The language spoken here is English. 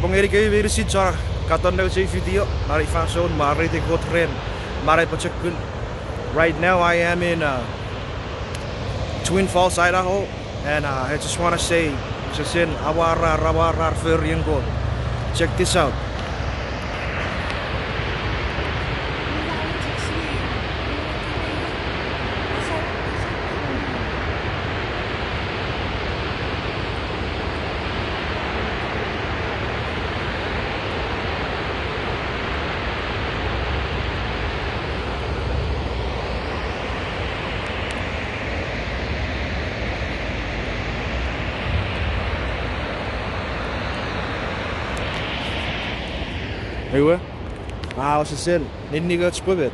Abang Erik kayo very sit sa katon daw sa video. Mari fason, mari te ko tren. Mari pa check kun. Right now I am in Twin Falls, Idaho, and I just want to say, sasin awara for ko. Check this out. Eeuwen? Ah, was het zin? Niet goed spubben.